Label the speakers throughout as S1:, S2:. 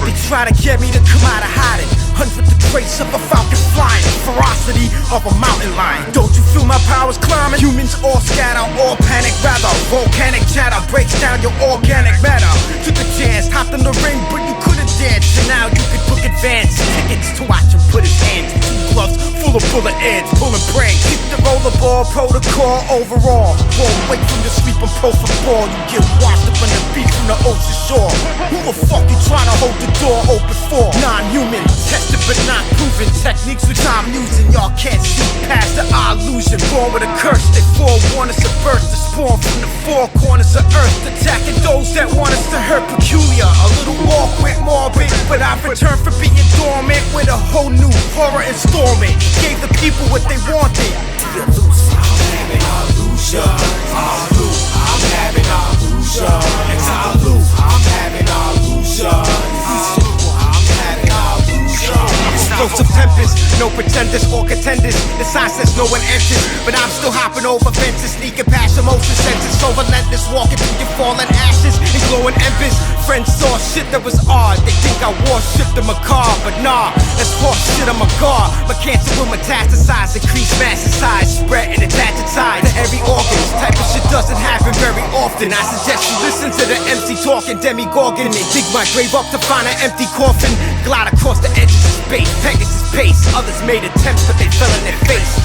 S1: They try to get me to come out of hiding, hunt with the trace of a falcon flying, ferocity of a mountain lion. Don't you feel my powers climbing? Humans all scatter, all panic rather. Volcanic chatter breaks down your organic matter. Took a chance, hopped in the ring, but you couldn't dance. And now you could book advance tickets to watch him put his hands in two gloves full of bullet ends, pulling brain. Keep the rollerball protocol overall. Roll away from your sleep and pro for ball. You get washed up in the beach from the ocean shore. Who the fuck you trying to hold the door open for? Non-human, tested but not proven. Techniques which I'm using, y'all can't see past the illusion. Born with a curse, they forewarn us of birth to spawn from the four corners of earth, attacking those that want us to hurt. Peculiar, a little awkward, morbid, but I've returned from being dormant with a whole new horror installment. Gave the people what they wanted. The illusion, I'm having illusions. I'm having illusions. It's Alulude, I'm having illusions. Explosive tempest, no pretenders or contenders. The sign says no one enters, but I'm still hopping over fences, sneaking past your motion senses. So relentless, walking through your fallen ashes and glowing embers. Friends saw shit that was odd. They think I worshipped the macabre, but nah, that's horse shit. I'm a god. My cancer will metastasize, increase mass in size, spread and attach its sides to every organ. This type of shit doesn't happen very often. I suggest you listen to the MC talking demigorgon. They dig my grave up to find an empty coffin. Glide across the edges of space. Pegasus pace, others made attempts but they fell in their face.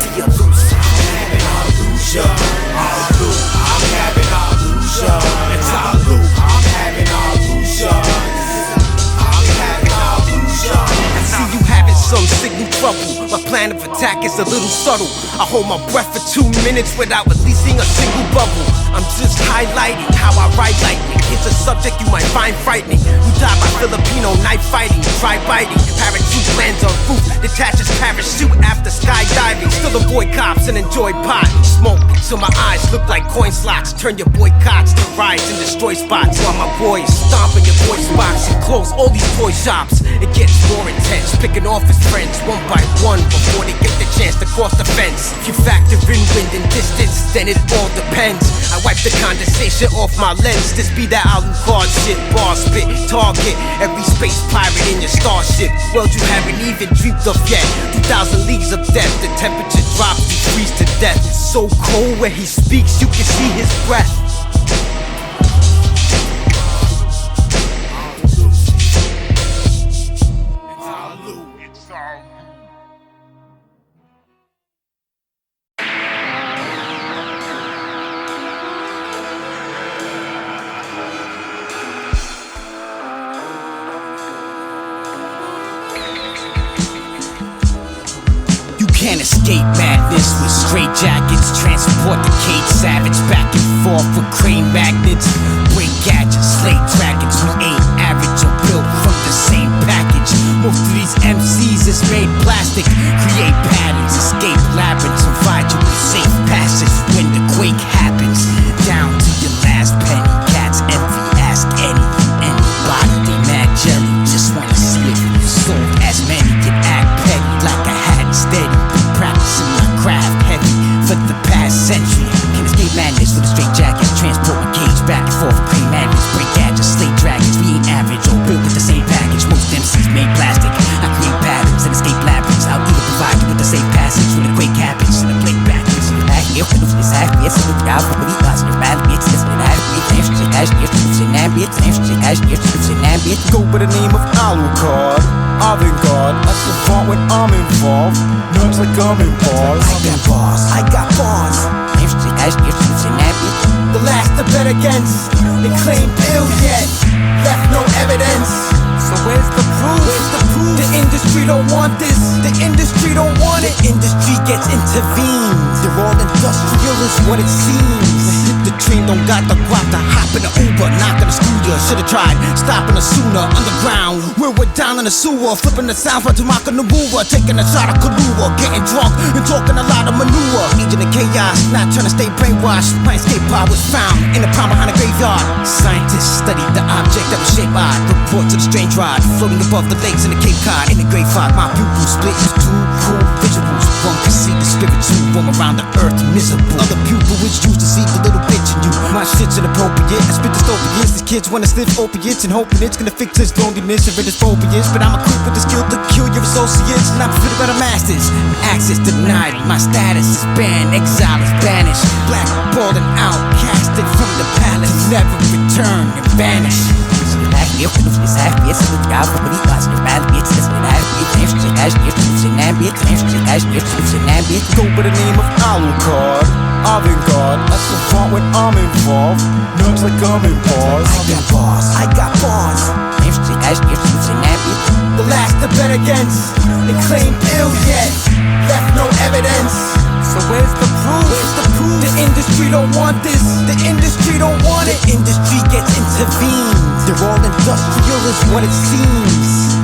S1: The illusion, I'm having illusion. Alulude, I'm having illusion. It's Alulude, I'm having illusion. I'm having illusion. I see you having some signal trouble. My plan of attack is a little subtle. I hold my breath for 2 minutes without releasing a single bubble. I'm just highlighting how I write lightning. It's a subject you might find frightening. You die by Filipino knife fighting. Try biting, parachute lands on roof, detaches parachute after skydiving. Still avoid cops and enjoy pot and smoke till my eyes look like coin slots. Turn your boycotts to rides and destroy spots while my boys stomping your boys' box and close all these toy shops. It gets more intense, picking off his friends one by one before they get the chance to cross the fence. If you factor in wind and distance, then it all depends. I wipe the condensation off my lens. This be that Alucard shit, bar spit, target every space pirate in your starship. World you haven't even dreamed of yet. 2,000 leagues of depth, the temperature drops, you freeze to death. It's so cold when he speaks, you can see his breath.
S2: Can't escape madness with straight jackets. Transport the cage savage back and forth with crane magnets. Break gadgets, slay dragons. We ain't average or built from the same package. Most of these MCs is made plastic. Create patterns, escape labyrinths, provide you with safe passage when the quake happens. Down to your last penny. Cats envy, ask anybody. They mad jelly, just wanna see if you sold as many. Can act petty like I hadn't steady. Practicing my craft heavy for the past century. Can escape madness with a straight jacket. Transport my cage back and forth with cream madness. Break gadgets, slay dragons. We ain't average or built with the same package. Most MCs made plastic. I create patterns and escape labyrinths. I'll either provide you with the safe passage when the quake happens. And the blink back.
S1: Go by the name of Alucard, Avante Garde. That's the font when I'm involved. Nerves like I'm in bars. I got bars. The last to bet against. They claim ill yet left no evidence. So where's the proof? The industry don't want this. The industry don't want it. The industry gets intervened. They're all industrial is what it seems. The train don't got the guap to hop in the Uber, knock on the scooter. Should've tried stopping her sooner. Underground, we're down in the sewer, flipping the sound from Tamaka Nabuwa, taking a shot of Kalua, getting drunk and talking a lot of manure. Agent of chaos, not trying to stay brainwashed. My escape pod was found in the palm behind a graveyard. Scientists studied the object that was shaped odd. Report to the strange rod, floating above the lakes in the Cape Cod. In the great fog, my pupils split into two cool visuals. One can see the spiritual roam around the earth miserable. Other pupil is used to see the little bitch in you.
S2: My shit's inappropriate. I spit dystopias. These kids wanna sniff opiates and hoping it's gonna fix his loneliness and rid his phobias. But I'm equipped with the skill to kill your associates, and I'm fit by the masters. Access denied. My status is banned. Exile is banished. Blackballed and outcasted from the palace. Never return and vanish. Go by the name of Alucard, Avante Garde. That's the font when I'm involved. Nerves like I'm in bars. I got bars. The last to bet against. They claim ill yet left no evidence. So where's the proof? The industry don't want this. The industry don't want it. The industry gets intervened. They're all industrial is what it seems.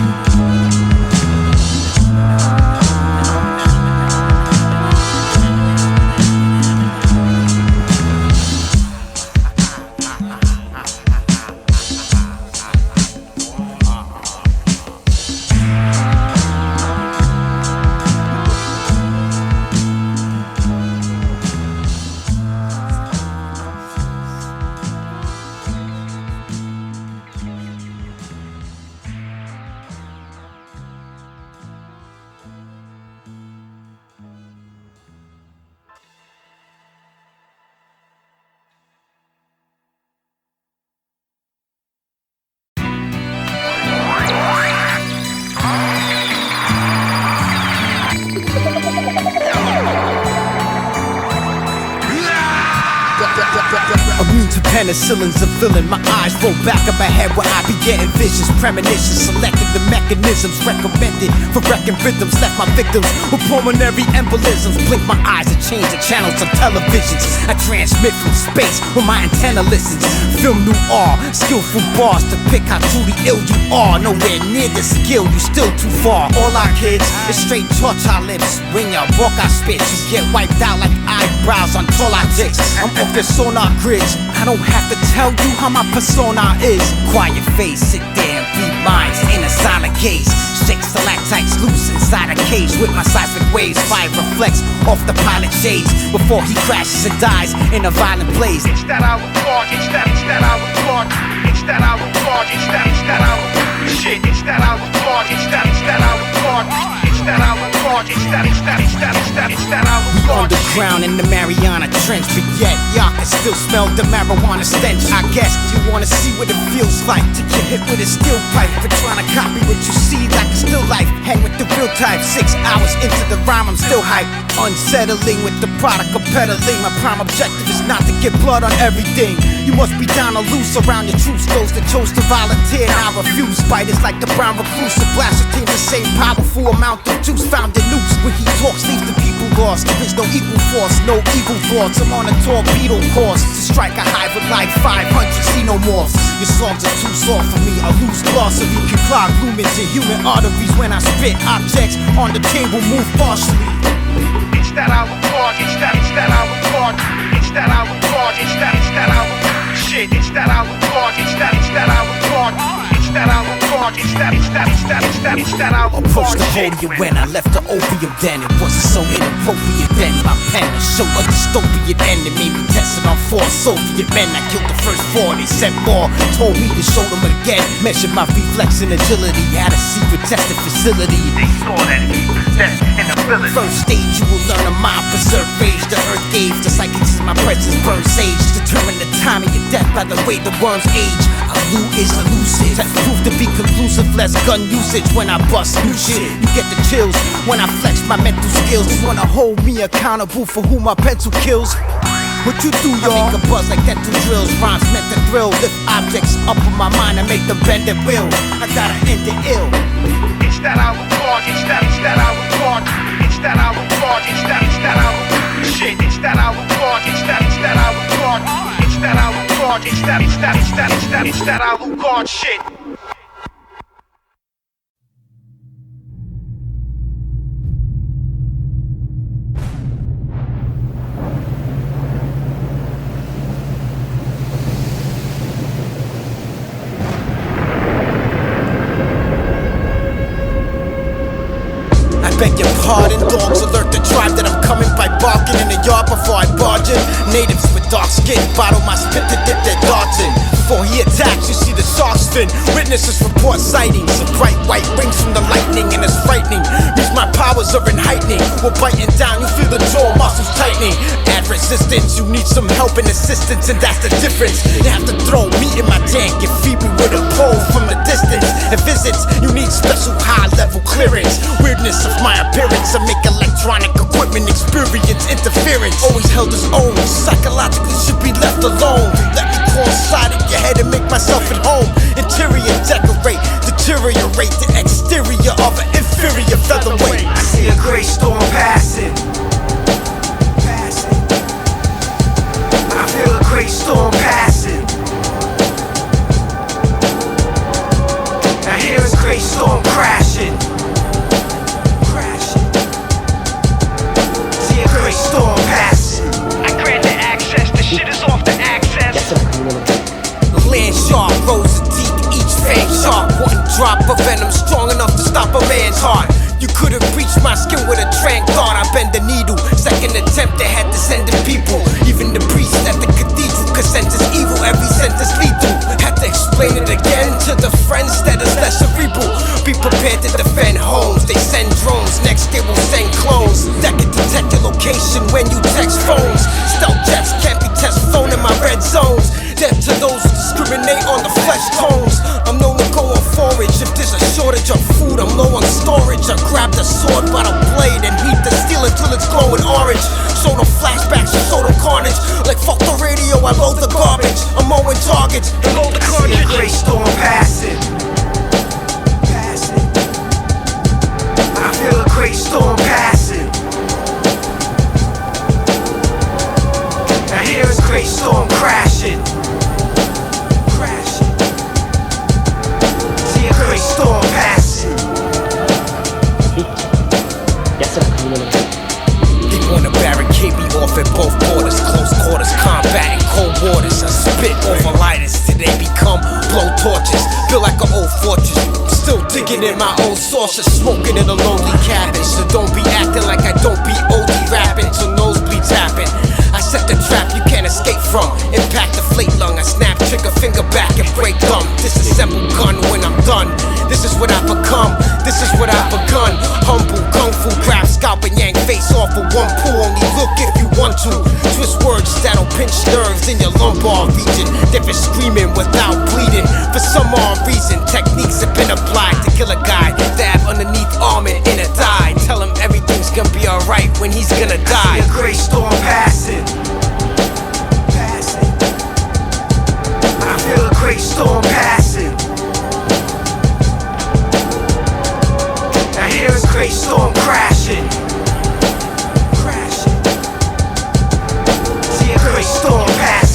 S2: Immune to penicillin's a villain. My eyes roll back in my head where I be getting visions, premonitions, selecting the mechanisms recommended for wrecking rhythms. Left my victims with pulmonary embolisms. Blink my eyes and change the channels of televisions. I transmit from space when my antenna listens. Film noir, skillful bars to pick how truly ill you are. Nowhere near the skill, you still too far. All our kids is straight torch our lips. When you walk our spit, you get wiped out like eyebrows on tall dicks. I'm off the sonar grids. I don't have to tell you how my persona is. Quiet face, sit there and read minds in a silent gaze. Shake stalactites loose inside a cage with my seismic waves. Fire reflects off the pilot shades before he crashes and dies in a violent blaze.
S1: It's that Alucard, it's that Alucard, it's that Alucard, it's that Alucard, shit, it's that Alucard, it's that Alucard, it's that Alucard, it's that Alucard.
S2: We underground in the Mariana Trench, but yet y'all can still smell the marijuana stench. I guess you wanna see what it feels like to get hit with a steel pipe for trying to copy what you see like a still life. Hang with the real type, 6 hours into the rhyme, I'm still hype. Unsettling with the product of peddling. My prime objective is not to get blood on everything. You must be down or loose around your troops. Those that chose to volunteer, I refuse. Spiders like the brown recluse. The blaster team the same powerful amount of juice found in nukes. When he talks, leaves the people lost. There is no equal force, no evil thoughts. I'm on a torpedo course to strike a high with like 500 xenomorphs. Your songs are too soft for me. I lose glossary, can clog lumens in human arteries when I spit. Objects on the table move partially.
S1: It's that Alucard, it's that Alucard, it's that Alucard, it's that Alucard, shit, it's that Alucard, it's that Alucard, it's that Alucard, it's that Alucard.
S2: Approached the podium when I left the opium den. It wasn't so inappropriate then. My pen showed a dystopian end. It made me test it on 4 Soviet men. I killed the first 4, they sent more. Told me to show them again. Measured my reflex and agility. Had a secret testing facility.
S1: They saw that he possessed in the village.
S2: First stage, you will learn a mind preserve rage. The earth gave the psychics in my presence burn sage. Determine the time of your death by the way the worms age. Alude is elusive. That's proved to be conclusive. Less gun usage when I bust new shit. You get the chills when I flex my mental skills. You wanna hold me accountable for who my pencil kills? What you do, y'all? I make a buzz like dental drills. Rhymes meant to thrill. Lift objects up in my mind and make them bend at will. I gotta end it ill.
S1: It's that Alucard, it's that Alucard, it's that Alucard, it's that Alucard, shit, it's that Alucard, it's that Alucard, it's that Alucard, it's that Alucard shit.
S2: Beg your hardened dogs alert the tribe that I'm coming by barking in the yard before I barge in. Natives with dark skin bottle my spit to dip their darts in. Before he attacks, you see the sharks fin. Witnesses report sightings of bright white rings from the lightning, and it's frightening. Means my powers are in heightening. We're biting down, you feel the jaw muscles tightening. Add resistance, you need some help and assistance, and that's the difference. You have to throw meat in my tank and feed me with a pole from the distance. And visits, you need special high-level clearance. Weirdness of my appearance, I make electronic equipment experience interference. Always held his own, psychologically should be left alone. Let me crawl inside of your head and make myself at home. Interior decorate, deteriorate the exterior of an inferior featherweight.
S1: I see a gray storm passing. I feel a gray storm passing. I hear a gray storm crashing. See a gray storm passing. I grant the access, the shit is off the access.
S2: Land sharp, rows of teeth, each fang sharp. One drop of venom strong enough to stop a man's heart. You couldn't reach my skin with a trank thought. I bend the needle, second attempt they had to send in people. Even the priest at the cathedral could sentence evil, every sentence lethal. Had to explain it again to the friends that is less cerebral. Be prepared to defend homes, they send drones. Next they will send clones that can detect your location when you text phones. Stealth jets can't be test phone in my red zones. Death to those who discriminate on the flesh tones. I'm known to go on forage. If there's a shortage of food, I'm low on storage. I grab the sword by the blade and heat the steel until it's glowing orange. Show them flashbacks, show them carnage. Like fuck the radio, I load the garbage. I'm mowing targets and load the cartridge.
S1: I see a gray storm passing. I feel a gray storm passing. I hear a gray storm crashing. See a gray storm passing.
S2: They wanna barricade me off at both borders. Close quarters, combat in cold waters. I spit over lighters till they become blow torches. Feel like an old fortress. Still digging in my old sources. Smoking in a lonely cabin. So don't be acting like I don't be OD rapping. So nosebleeds happen. I set the trap you can't escape from. Impact the flate lung. I snap trigger finger back and break thumb. Disassemble gun when I'm done. This is what I've become. This is what I've begun. Humble kung fu grab scalp and yank face off of one pool. Only look if you want to. Twist words that'll pinch nerves in your lumbar region. They've been screaming without bleeding. For some odd reason, techniques have been applied to kill a guy. Stab underneath arm and in a thigh. Tell him everything's gonna be alright when he's gonna die.
S1: I see a gray storm passing. I feel a gray storm passing. I hear a gray storm crashing. See a gray storm passing.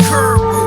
S1: Curb.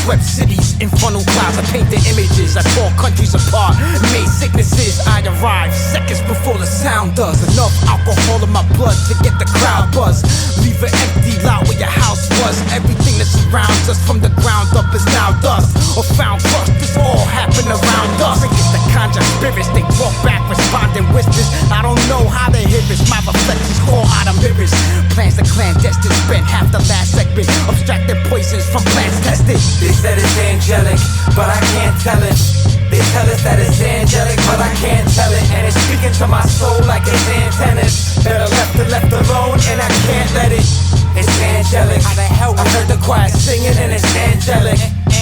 S2: swept cities in funnel clouds. I painted images, I tore countries apart, made sicknesses. I arrived seconds before the sound does. Enough alcohol in my blood to get the crowd buzz. Leave an empty lot where your house was. Everything that surrounds us from the ground up is now dust or found crushed. This all happened around us. It's the conjure spirits, they talk back, responding whispers. I don't know how they hear this. My reflections call out of mirrors. Plans the clandestine, spent half the last segment abstracting poisons from plants tested.
S3: They said it's angelic, but I can't tell it. They tell us that it's angelic, but I can't tell it. And it's speaking to my soul like it's antennas. Better left alone, and I can't let it. It's angelic. How the hell I heard the choir singing, and it's angelic.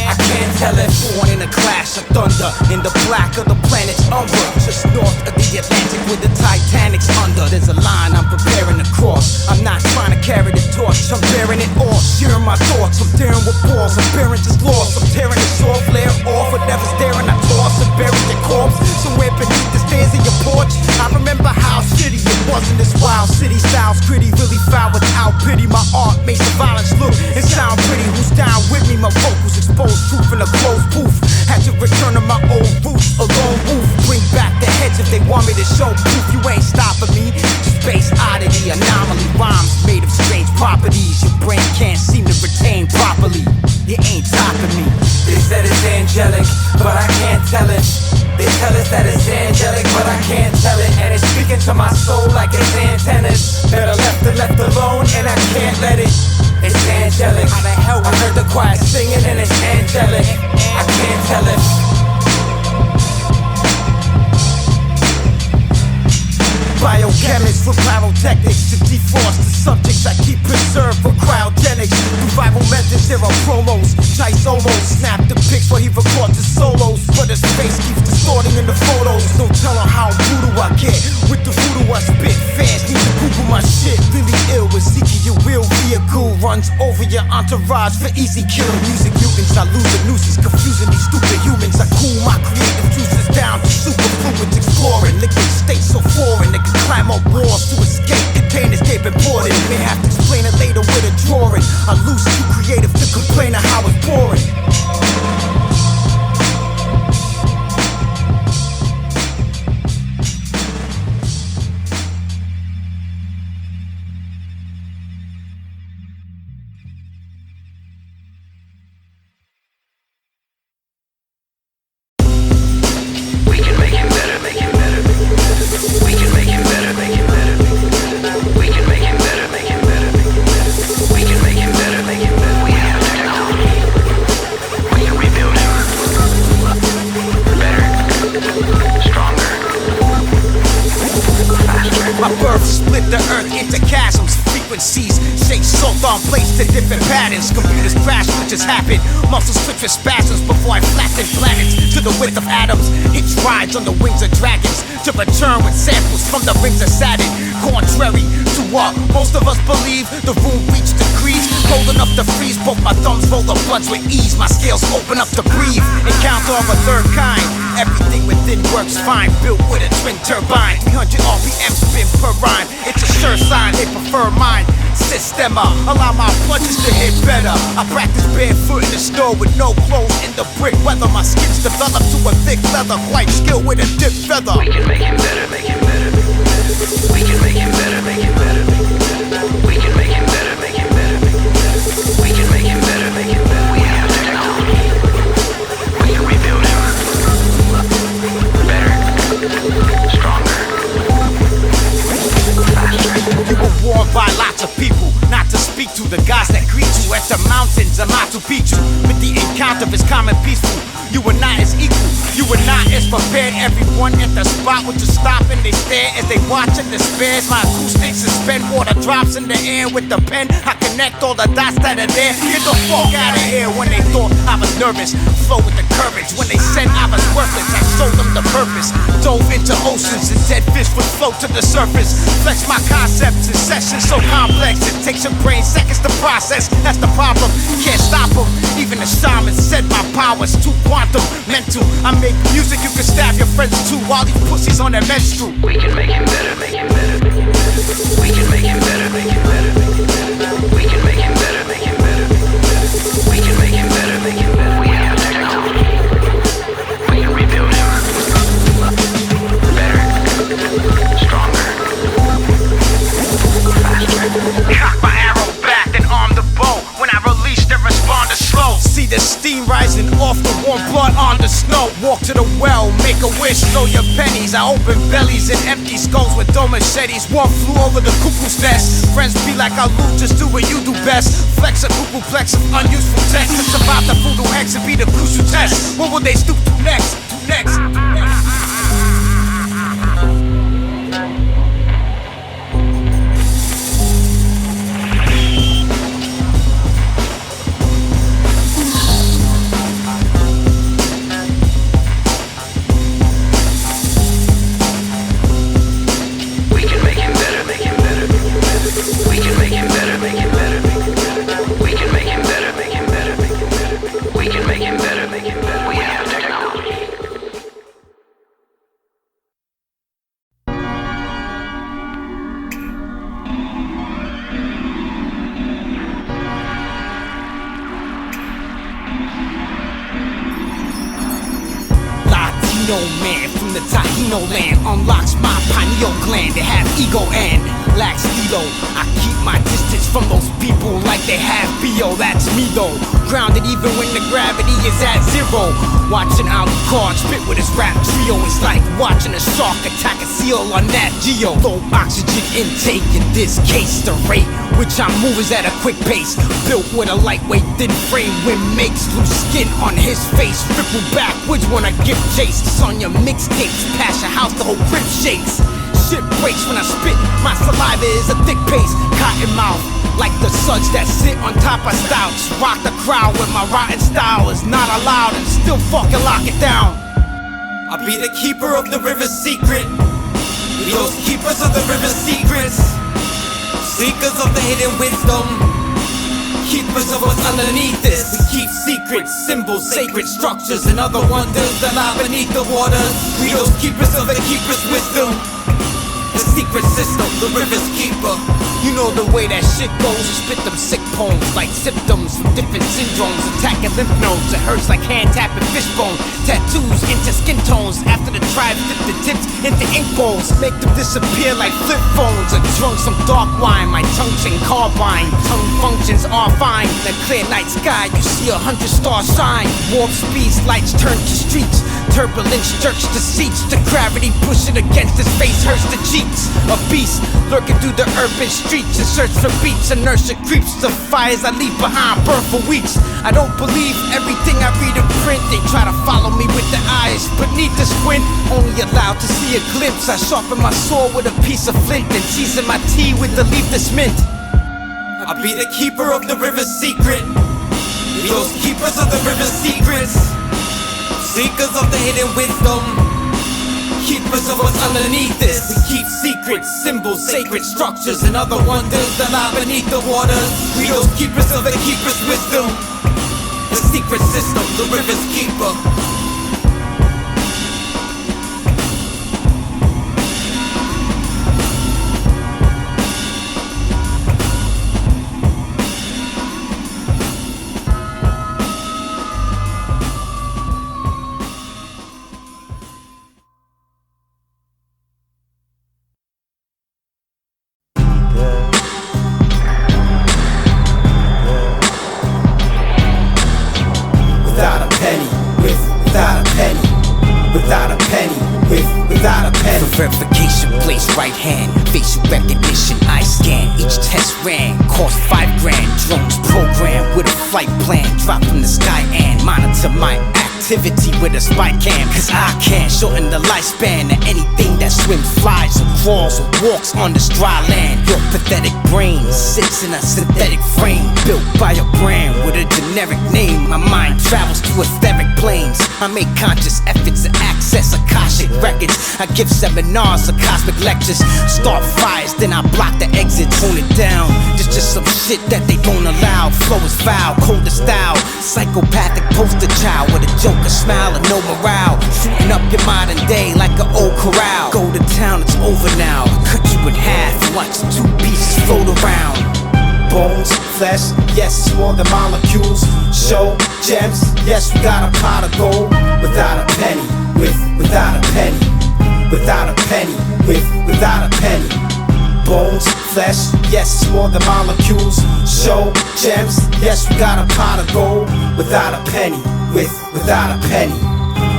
S3: I can't tell it.
S2: Born in a clash of thunder, in the black of the planet's umbra, just north of the Atlantic where the Titanic's under. There's a line I'm preparing to cross. I'm not trying to carry the torch, I'm bearing it off. Sharing my thoughts, I'm daring with balls. I'm bearing just lost, I'm tearing the soft layer off. Whatever's daring, I toss and bury your corpse somewhere beneath the stairs of your porch. I remember how shitty it was in this wild city. Styles gritty, really foul without pity. My art makes the violence look and sound pretty. Who's down with me? My vocals expose truth in a closed booth. Had to return to my old roots, a lone wolf. Bring back the heads if they want me to show proof. You ain't stopping me. Space oddity, anomaly, rhymes made of strange properties. Your brain can't seem to retain properly. You ain't topping me.
S3: They said it's angelic, but I can't tell it. They tell us that it's angelic, but I can't tell it. And it's speaking to my soul like it's antennas. Better left alone, and I can't let it. It's angelic. How the hell I heard the choir singing, and it's angelic. I can't tell it.
S1: Biochemists for pyrotechnics to defrost the subjects I keep preserved for cryogenics. Revival methods, there are promos. Jise almost snapped the pics while he records his solos, but his face keeps distorting in the photos. Don't tell him how brutal I get with the voodoo I spit. Fans need to Google my shit. Really ill with seeking your real vehicle. Runs over your entourage for easy kill. Music mutants, I lose the nuisance, confusing these stupid humans. I cool my creative juices down to superfluids, exploring liquid states so foreign. They can climb up walls to escape. Containers get imported. May have to explain it later with a drawing. I lose too creative to complain of how it's boring. My birth split the earth into chasms, frequencies, shake salt on plates to different patterns. Computers crash, what just happened? Muscles twitch with spasms before I flatten planets to the width of atoms. Hitch rides on the wings of dragons to return with samples from the rings of Saturn. Contrary to what most of us believe, the room reached degrees cold enough to freeze. Both my thumbs roll the blunts with ease. My scales open up to breathe. Encounter of a third kind. Everything within works fine, built with a twin turbine. 300 RPM spin per rhyme. It's a sure sign they prefer mine. Systema, allow my punches to hit better. I practice barefoot in the snow with no clothes in the brick weather. My skin's developed to a thick leather, quite skilled with a dip feather.
S3: We can make him better, make him better. We can make him better, make him better. We can make him better, make him better. We can make him better, make him better. We have the technology. We can rebuild him. Better, stronger, faster.
S1: You were warned by lots of people not to speak to the guys that greet you at the mountains and not to beat you. But the encounter is common peaceful. You were not as equal, you were not as prepared. Everyone at the spot would just stop and they stare as they watch in despair. My acoustics suspend, water drops in the air with the pen. I connect all the dots that are there. Get the fuck out of here. When they thought I was nervous, flow with the courage. When they said I was worthless, I showed them the purpose. Dove into oceans and dead fish would float to the surface. Flex my concepts in sessions so complex it takes your brain seconds to process. That's the problem, can't stop them. Even the shaman said my power's too quantum, mental. I make music you can stab your friends too while these pussies on their menstrual.
S3: We can make him better, make him better. We can make him better, make him better. We can make him better, make him better. We can make him better, make him better.
S1: to the well, make a wish, throw your pennies. I open bellies and empty skulls with dull machetes. One flew over the cuckoo's nest. Friends be like Alulude, just do what you do best. Flex a cuckoo plex of unuseful text. To survive the voodoo hex and be the crucial test. What will they stoop to next? Next.
S2: Man from the Tahino land unlocks my pineal gland. They have ego and lacks stilo. I keep my distance from those people like they have BO. That's me though, grounded even when the gravity is at zero. Watching Alucard spit with his rap trio is like watching a shark attack a seal on Nat Geo. Low oxygen intake, in this case the rate which I move is at a quick pace. Built with a lightweight thin frame, wind makes loose skin on his face. Ripple backwards when I give chase. It's on your mixtapes, pass your house, the whole crib shakes. Shit breaks when I spit, my saliva is a thick paste. Cotton mouth, like the suds that sit on top of stouts. Rock the crowd with my rotten style is not allowed and still fucking lock it down.
S3: I'll be the keeper of the river's secret. We those keepers of the river's secrets. Seekers of the hidden wisdom. Keepers of what's underneath this. We keep secrets, symbols, sacred structures, and other wonders that lie beneath the waters. We those keepers of the keeper's wisdom. The secret system, the river's keeper.
S2: You know the way that shit goes. Spit them sick poems like symptoms from different syndromes. Attacking lymph nodes, it hurts like hand tapping fishbone. Tattoos into skin tones. After the tribe flip the tips into ink bowls. Make them disappear like flip phones. I drunk some dark wine, my tongue chain carbine. Tongue functions are fine. In a clear night sky, you see 100 stars shine. Warp speeds, lights turn to streets. Turbulence jerks the seats. The gravity pushing against his face hurts the cheeks. A beast lurking through the urban streets in search for beats. Inertia creeps. The fires I leave behind burn for weeks. I don't believe everything I read in print. They try to follow me with their eyes, but need to squint. Only allowed to see a glimpse. I sharpen my sword with a piece of flint and season my tea with the leafless mint.
S3: I'll be the keeper of the river's secret. We those keepers of the river's secrets. Seekers of the hidden wisdom. Keepers of what's underneath this. We keep secrets, symbols, sacred structures, and other wonders that lie beneath the waters. We those keepers of the keeper's wisdom. The secret system, the river's keeper.
S2: Verification, place right hand, facial recognition, eye scan. Each test ran, cost $5 grand. Drones programmed with a flight plan. Drop from the sky and monitor my activity with a spy cam. Cause I can shorten the lifespan of anything that swims, flies, or crawls, or walks on this dry land. Your pathetic brain sits in a synthetic frame built by a brand with a generic name. My mind travels to etheric planes. I make conscious efforts to access Akashic records. I give seminars or cosmic lectures. Start fires, then I block the exits. Tone it down, there's just some shit that they don't allow. Flow is foul, cold style. Psychopathic poster child with a joker smile and no morale. Shooting up your modern day like an old corral. Go to town, it's over now. Cut you in half, watch the two pieces float around.
S1: Bones, flesh, yes, it's more than molecules. Show, gems, yes, we got a pot of gold. Without a penny, without a penny. Without a penny, without a penny. Bones, flesh, yes, it's more than molecules. Show, gems, yes, we got a pot of gold. Without a penny, without a penny.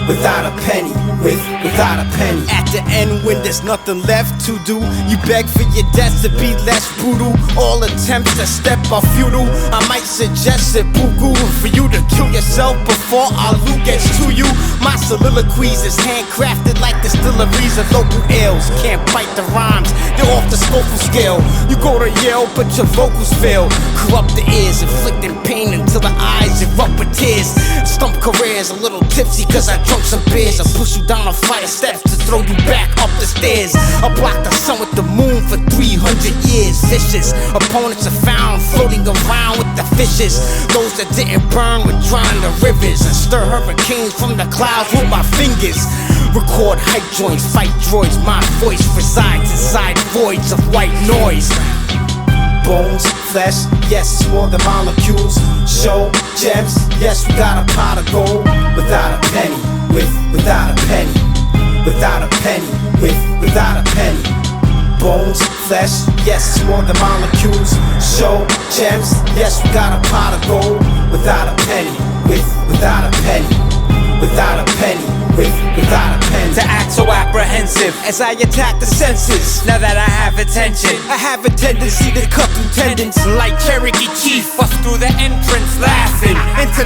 S3: without a penny, without a penny.
S2: At the end, when there's nothing left to do, you beg for your debts to be less brutal. All attempts to step are futile. I might suggest it, buku, for you to kill yourself before Alucard gets to you. My soliloquies is handcrafted like distilleries of local ales. Can't bite the rhymes, they're off the Scoville scale. You go to Yale, but your vocals fail. Corrupt the ears, inflicting pain until the eyes erupt with tears. Stump careers, a little tipsy cause I drunk some beers. I push you down a flight of steps to throw you back up the stairs. I block the sun with the moon for 300 years. Vicious opponents are found floating around with the fishes. Those that didn't burn would drown in the rivers and stir hurricanes from the clouds with my fingers. Record hype joints, fight droids. My voice resides inside voids of white noise.
S3: Bones, flesh, yes, it's more than molecules. Show, gems, yes, we got a pot of gold. Without a penny, without a penny, without a penny, without a penny. Bones, flesh, yes, it's more than molecules. Show, gems, yes, we got a pot of gold. Without a penny, without a penny, without a penny, without a penny.
S4: To act so apprehensive
S2: As I attack the senses,
S4: now that I have attention.
S2: I have a tendency to cut through tendons.
S4: Like Cherokee Chief, bust through the entrance, laughing.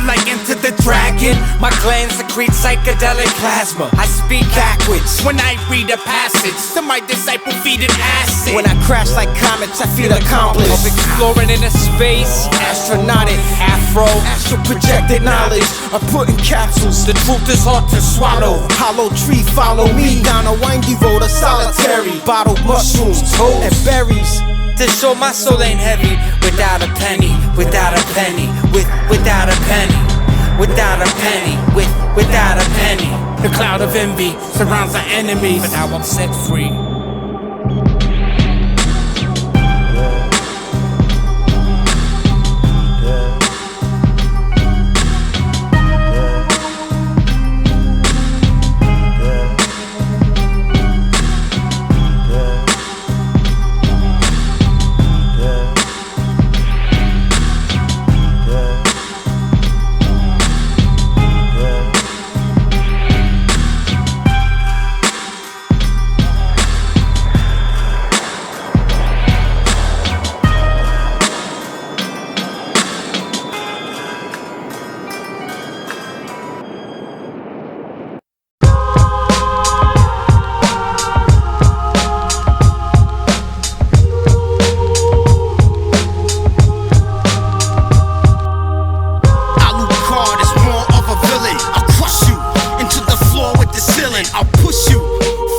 S4: Into the dragon. My glands secrete psychedelic plasma. I speak backwards when I read a passage. To my disciple feed an acid.
S2: When I crash like comets, I feel accomplished.
S4: Of exploring inner space,
S2: Astronautic,
S4: Afro,
S2: astral projected knowledge. I put in capsules.
S4: the truth is hard to swallow.
S2: Hollow tree, follow me down a windy road of solitary. Bottled mushrooms, toads, and berries.
S4: To show my soul ain't heavy. Without a penny, without a penny, without a penny, without a penny, without a penny. The cloud of envy surrounds the enemy, but now I'm set free.
S1: I'll push you,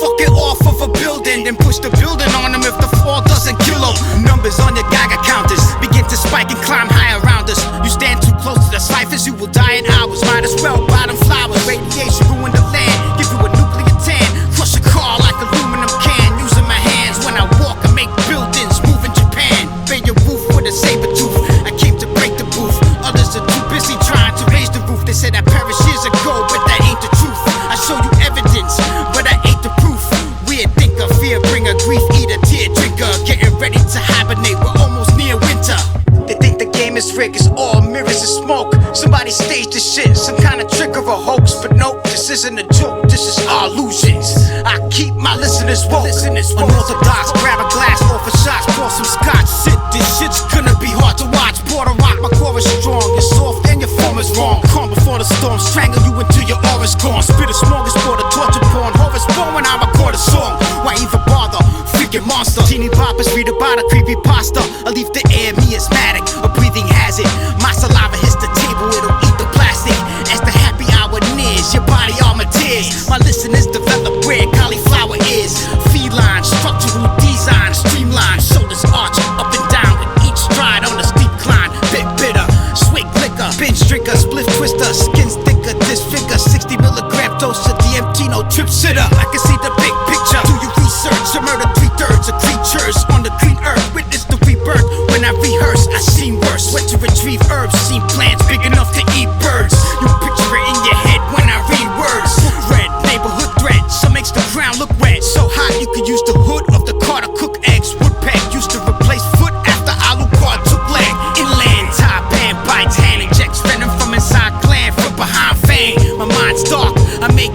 S1: fuck it off of a building, then push the building on them if the fall doesn't kill them. Numbers on your Geiger counters begin to spike and climb high around us. You stand too close to the ciphers, you will die in hours. Might as well buy them flowers. Radiation ruin the land, give you a nuclear tan. Crush a car like aluminum can. Using my hands when I walk, I make buildings move in Japan. Bend your roof with a saber tooth. I came to break the roof. Others are too busy trying to raise the roof. They said I perished years ago, but that ain't the truth. I show you evidence, but I ain't the proof. Weird thinker, fear bringer, grief eater, tear drinker. Getting ready to hibernate, we're almost near winter. They think the game is rigged, it's all mirrors and smoke. Somebody staged this shit, some kind of trick or a hoax. But nope, this isn't a joke, this is Alusions. I keep my listeners woke. Unorthodox, grab a glass, offer shots, pour some scotch. Sit, this shit's gonna be hard to watch. Pour the rock, my core is strong. You're soft and your form is wrong. Calm before the storm, strangle you until your aura's gone. Spit a smorgasbord, a torture porn. Horror's born when I record a song. Why even bother? Freaking monster. Teeny boppers read about a creepy pasta. I leave the air miasmatic, a breathing hazard. My saliva hits the table, it'll eat the plastic. As the happy hour nears, your body armor tears. My listeners develop where cauliflower is. Feline, structural design, streamlined. Shoulders arch up and down with each stride on a steep climb. Bit bitter, swig liquor, binge drinker, split twister, skin's thicker, disfigure. 60 milligram dose of DMT, no trip sitter. I can see the big picture. Do your research, I murder 3/3 of creatures on the green earth. Witness the rebirth. When I rehearse, I seen worse. Went to retrieve herbs, seen plants big enough to eat birds. You picture it in your head when I read words. Book red, neighborhood threat. Some makes the ground look red. So hot you could use the hood of the car to cook eggs. Woodpeck used to replace foot after Alucard took leg. Inland, top hand bites, hand injects venom from inside gland from behind fang. My mind's dark, I make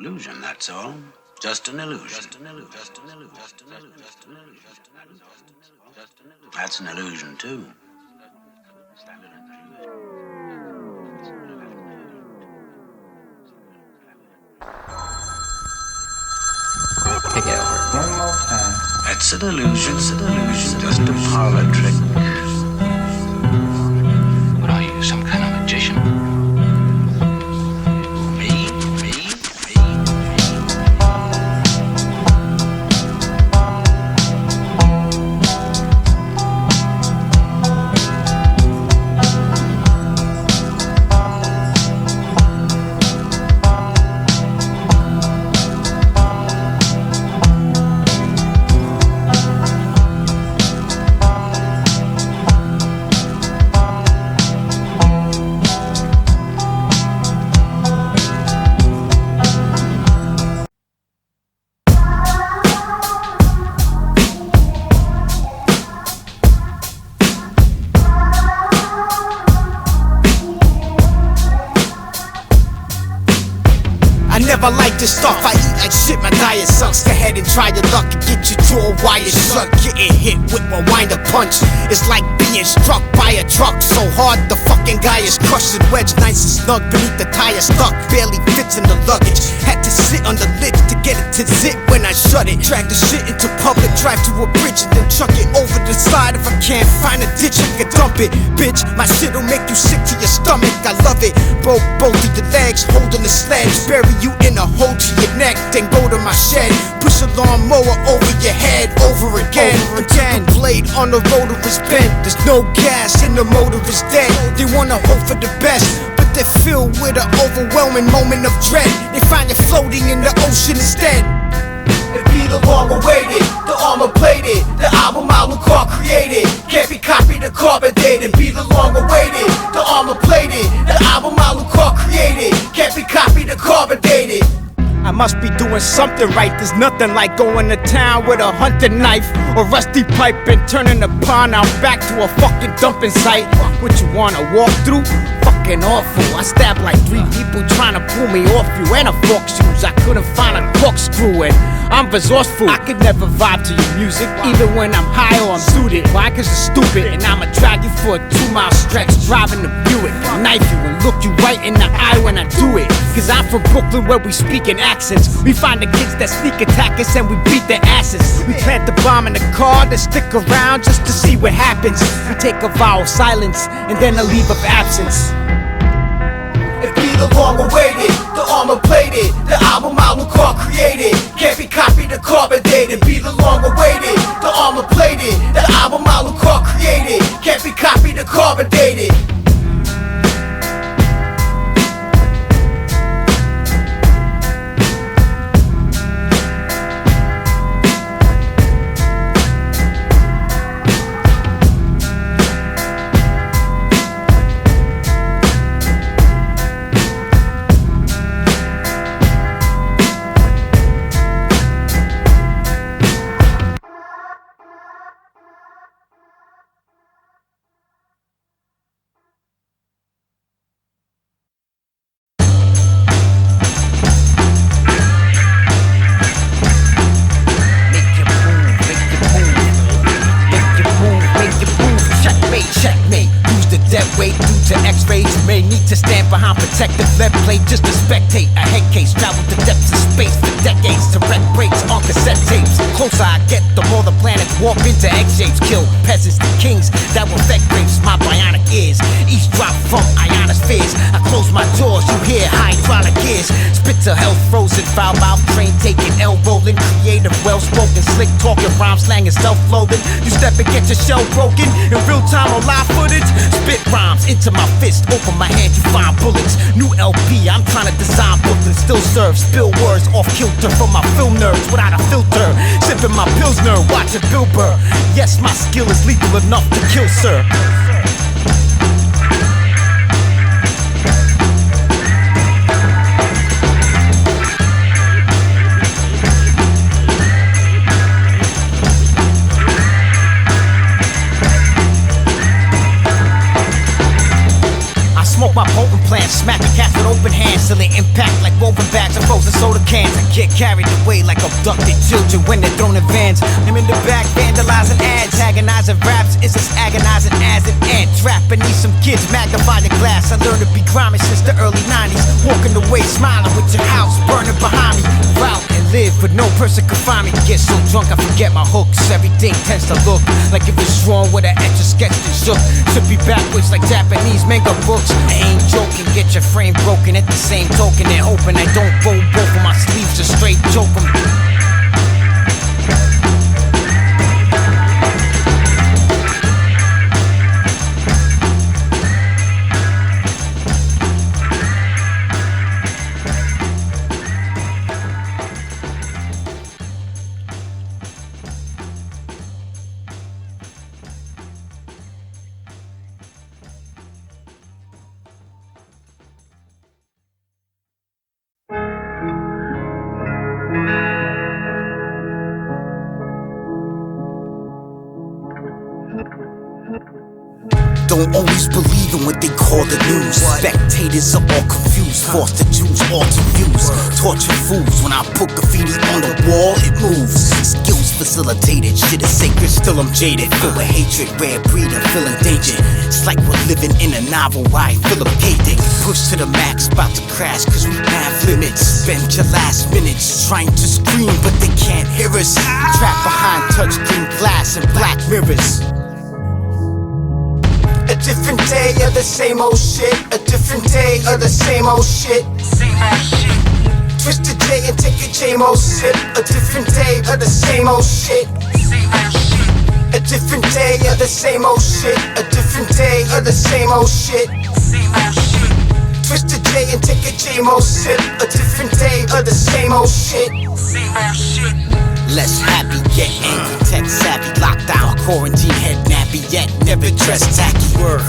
S5: illusion, that's all. Just an illusion. That's an illusion, too.
S6: Take it over. One more time.
S5: That's an illusion, just a parlor trick. What are you, some kind of magician?
S1: Never like this stuff, I eat like shit, my diet sucks. Go ahead and try your luck and get your jaw wired shut. Getting hit with a wind up punch, it's like being struck by a truck. So hard the fucking guy is crushed and wedged nice and snug beneath the tire stuck. Barely fits in the luggage, had to sit on the lid to get it to zip when I shut it. Drag the shit into public, drive to a bridge and then chuck it over the side. If I can't find a ditch, I can dump it. Bitch, my shit'll make you sick to your stomach, I love it. Broke both of your legs, holding the sledge, bury you in a hole to your neck, then go to my shed. Push a lawnmower over your head, over again. Until the blade on the rotor is bent. There's no gas and the motor is dead. They wanna hope for the best, but they're filled with an overwhelming moment of dread. They find you floating in the ocean instead. It be the long awaited, the armor plated, the album Alucard created. Can't be copied or carbonated. Be the long awaited, the armor plated, the album Alucard created. Can't be copied or carbonated. I must be doing something right. There's nothing like going to town with a hunting knife or rusty pipe and turning the pond out back to a fucking dumping site. What you wanna walk through? Fucking awful. I stabbed like 3 people trying to pull me off you, and a fork shoes. I couldn't find a corkscrew, and I'm resourceful. I could never vibe to your music, even when I'm high or I'm suited. Why? Cause you're stupid, and I'ma drag you for a 2-mile stretch, driving the Buick, knife you and look you right in the eye when I do it. Cause I'm from Brooklyn where we speak in accents. We find the kids that sneak attack us and we beat their asses. We plant the bomb in the car, then stick around just to see what happens. We take a vow of silence and then a leave of absence. It be the long awaited, the armor plated, the album Alucard created. Can't be copied or carbonated. Be the long awaited, the armor plated, the album Alucard created. Can't be copied or carbonated. To stand behind protective lead plate just to spectate. A head case travel the depths of space for decades to wreck breaks on cassette tapes. Closer I get, the more the planets warp into egg shapes. Kill peasants to kings that will affect grapes. My bionic ears eavesdrop from ionospheres. I close my doors, you hear hydraulic gears. Spit to hell frozen, foul mouth train taking, L rolling. Creative, well spoken, slick talking, rhyme slang and self-loathing. You step and get your shell broken in real time on live footage. Spit rhymes into my fist, open my hand. Find bullets, new LP, I'm trying to design Brooklyn, still serve, spill words off kilter from my film nerds without a filter, sipping my Pilsner, watching Bill Burr. Yes, my skill is lethal enough to kill, sir. Smoke
S2: my potent plan, smacking cats with open hands till they impact like woven bags of frozen soda cans. I get carried away like abducted children when they're thrown in vans. I'm in the back vandalizing ads, agonizing raps is as agonizing as an ant trap. Beneath some kids magnify the glass. I learned to be grimy since the early 90s. Walking away smiling with your house burning behind me. Route and live, but no person can find me. Get so drunk I forget my hooks. Everything tends to look like if it's drawn with an etch a sketch and shook. Should be backwards like Japanese manga books. I ain't joking, get your frame broken at the same token. They're hoping I don't fold both of my sleeves, just straight joke 'em. Don't always believe in what they call the news. Spectators are all confused, forced to choose all to views. Torture fools when I put graffiti on the wall, it moves. Skills facilitated, shit is sacred, still I'm jaded. Filled with hatred, rare breed, I'm feeling danger. It's like we're living in a novel, right? Philip K. Dick. Push to the max, about to crash, cause we have limits. Spend your last minutes trying to scream, but they can't hear us. Trapped behind touchscreen glass and black mirrors.
S1: A different day of the same old shit. A different day of the same old shit. Twist a J and take a J-Mo sip. A different day of the same old shit. A different day of the same old shit. A different day of the same old shit. Twist a J and take a J-Mo sip. A different day of the same old shit.
S2: Less happy, get angry, tech savvy, lockdown, quarantine, head nappy, yet never dress tacky.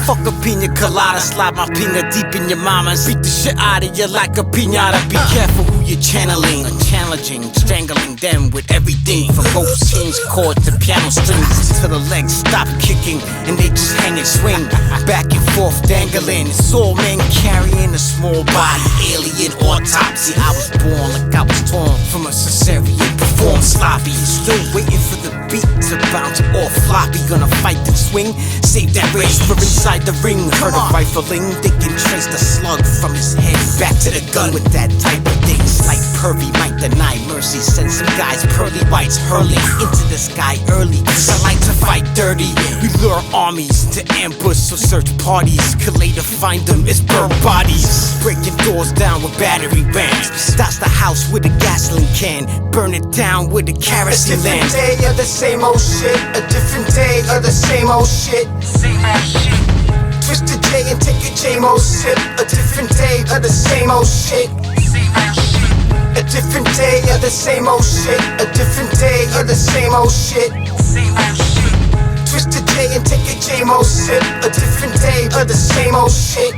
S2: Fuck a pina colada, slide my pina deep in your mama's. Beat the shit out of you like a pinata. Be careful who you're channeling, challenging, strangling them with everything. From rope chains, chords to piano strings, till the legs stop kicking and they just hang and swing. Back and forth dangling, it's all men carrying a small body. Alien autopsy, I was born like I was torn from a cesarean, performed sloppy. Still waiting for the beat to bounce off floppy. Gonna fight and swing, save that race for inside the ring. Heard of rifling, they can trace the slug from his head back to the gun with that type of thing. Slight pervy might deny mercy. Send some guys pearly whites hurling into the sky early, cause I like to fight dirty. We lure armies to ambush, so search parties. Could later find them as burnt bodies. Breaking doors down with battery rams. That's the house with a gasoline can. Burn it down with a kerosene lamp.
S1: A different day of the same old shit. A different day of the same old shit. Twist a J and take a J-Mo sip. A different day of the same old shit. A different day of the same old shit. A different day of the same old shit. Twist a J and take a J-Mo sip. A different day of the same old shit.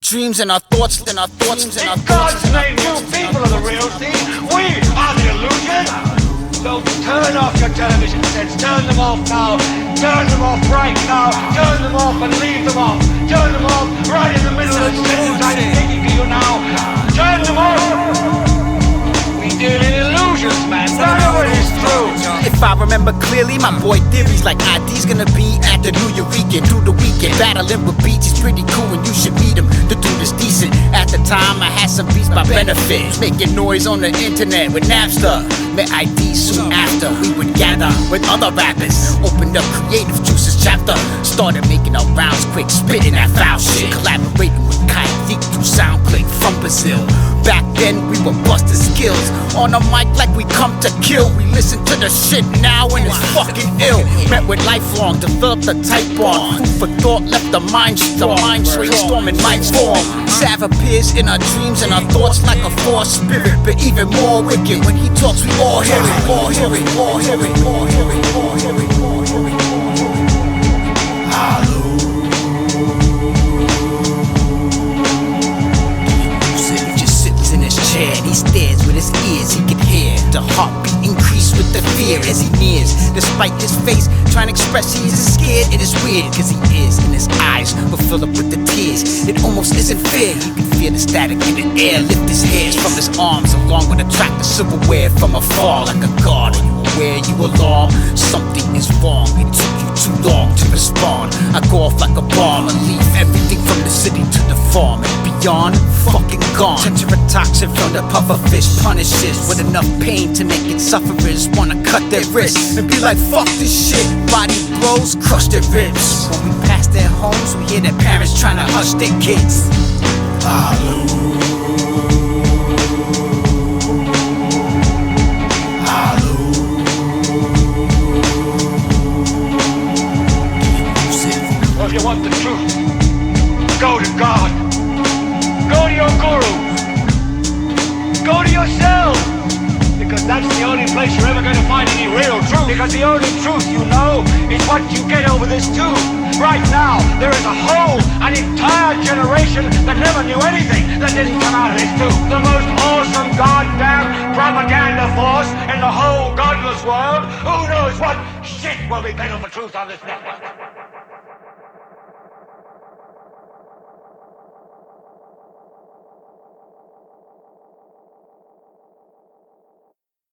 S2: Dreams and our thoughts, and our thoughts, and our thoughts.
S7: God's name, you people are the real thing. We are the illusion. So turn off your television sets, turn them off now. Turn them off right now. Turn them off and leave them off. Turn them off right in the middle of the sentence I'm speaking to you now. Turn them off. We deal in illusions, man. None of it is true.
S2: If I remember clearly, my boy Theory's like ID's gonna be at the New Year weekend. Through the weekend, battling with beats, he's pretty cool and you should meet him. The dude is decent. At the time, I had some beats by benefit. Making noise on the internet with Napster. Met ID soon after, we would gather with other rappers. Opened up Creative Juices chapter. Started making our rounds quick, spitting that foul shit. Collaborating with Kai Deep through SoundClick from Brazil. Back then, we with busted skills. On the mic like we come to kill. We listen to the shit now and it's fucking ill. Met with lifelong, developed a type on. Food for thought, left the mind brainstorming mic form. Sav appears in our dreams and our thoughts like a force spirit, but even more wicked. When he talks, we all hear it, all hear it, all hear it, all hear it, all hear it, all hear it. He just sits in his chair and he stares with his ears. He can hear the heartbeat increase with the fear as he nears. Despite his face trying to express he isn't scared, it is weird cause he is, and his eyes will fill up with the tears. It almost isn't fair. You can feel the static in the air lift his hairs from his arms, along with a track of silverware from afar like a guard. Are you aware, you alarm? Something is wrong. It took you too long to respond. I go off like a bomb and leave everything from the city to the farm and beyond. Fucking gone. Tetrotoxin from the pufferfish punishes with enough pain to make it sufferers wanna cut their wrists and be like, fuck this shit. Body blows, crush their ribs. When we pass their homes, we hear their parents trying to hush their kids.
S7: Well, if you want the truth, go to God. Go to your guru. Go to yourself. Because that's the only place you're ever going to find any real truth. Because the only truth you know is what you get over this tube. Right now, there is an entire generation that never knew anything that didn't come out of this tube. The most awesome goddamn propaganda force in the whole godless world. Who knows what shit will be better for truth on this network.